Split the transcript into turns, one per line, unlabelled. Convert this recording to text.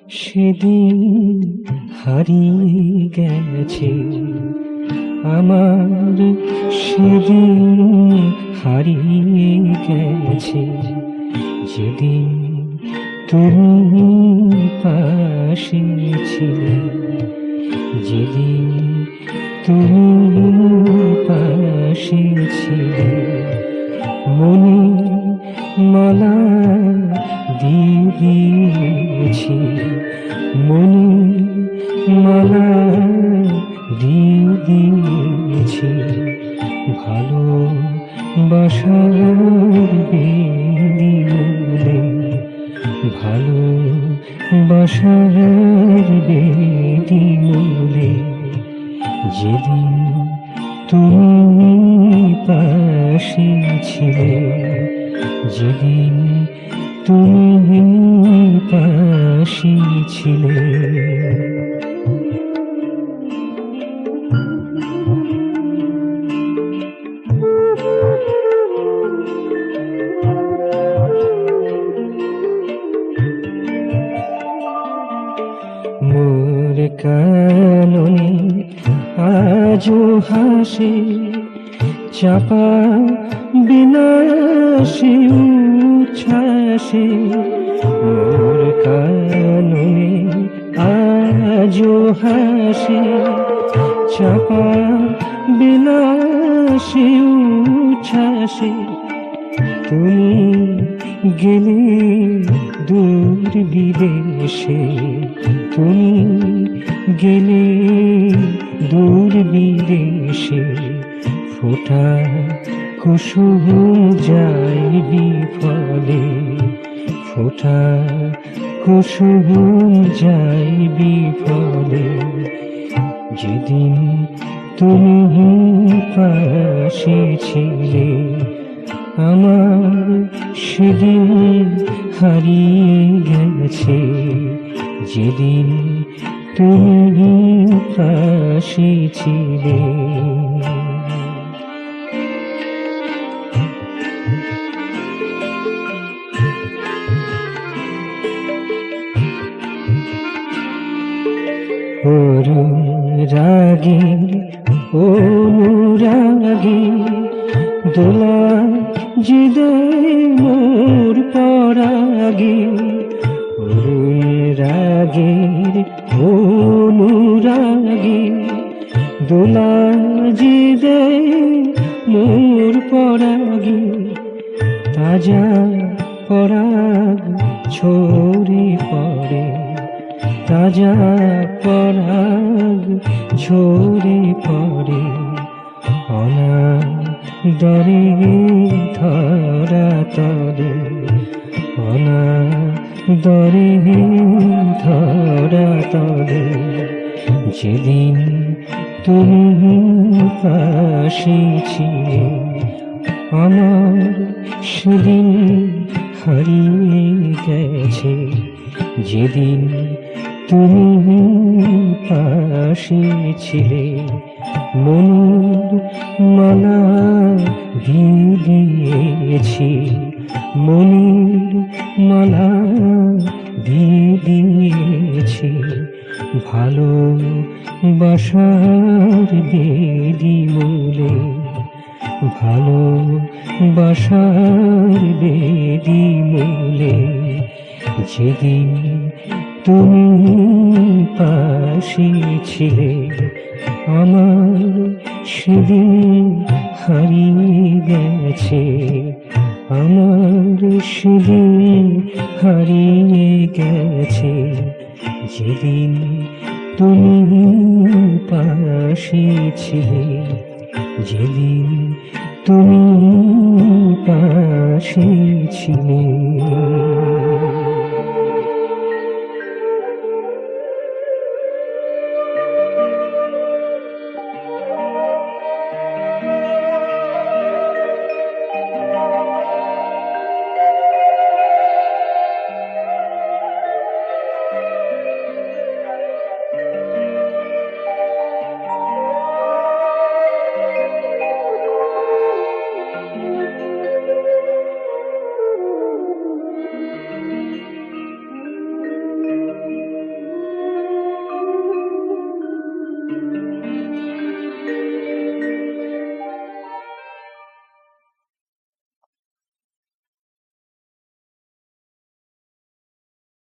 সেদিন হারিয়ে গেছে আমার, সেদিন হারিয়ে গেছে যেদিন তুমি পাশে ছিলে, যেদিন তুমি পাশে ছিলে। মনে মালা দিয়ে দিয়েছি, মনে মালা দিয়ে দিয়েছি, ভালোবাসার বেদি মূলে, ভালোবাসার বেদি মূলে। যেদিন তুমি পাশে ছিলে, যেদিন তুমি পাশে ছিলে। মোর কাননে আজো হাসে চাপা বিনাশে উচ্ছ্বাসে। মোর কাননে আজো হাসে চাপা বিনাশে উচ্ছ্বাসে। তুমি গেলে দূর বিদেশে, তুমি গেলে দূর বিদেশে। ফোটা কুসুম যায় বিফলে, ফোটা কুসুম যায় বিফলে। যেদিন তুমি পাশে ছিলে আমার, সেদিন হারিয়ে গেছে যেদিন তুমি পাশে ছিলে। রাগে অনুরাগে দোলা জিদে মোর পরাগে। রাগের অনুরাগে দোলা জিদে মোর পরাগে। তাজা পরাগ ছড়ে পড়ে, তাজা পরাগ ঝরে পড়ে। অনাদরে ধরা তরে, অনাদরে ধরা তরে। যেদিন তুমি পাশে ছিলে আমার, সেদিন হারিয়ে গেছে যেদিন তুমি পাশে ছিলে। মনের মালা দিয়ে দিয়েছি, মনের মালা দিয়ে দিয়েছি, ভালোবাসার বেদি মূলে, ভালোবাসার বেদি মূলে। যেদিন তুমি পাশে ছিলে আমার, সেদিন হারিয়ে গেছে আমার, সেদিন হারিয়ে গেছে যেদিন তুমি পাশে ছিলে, যেদিন তুমি পাশে ছিলে।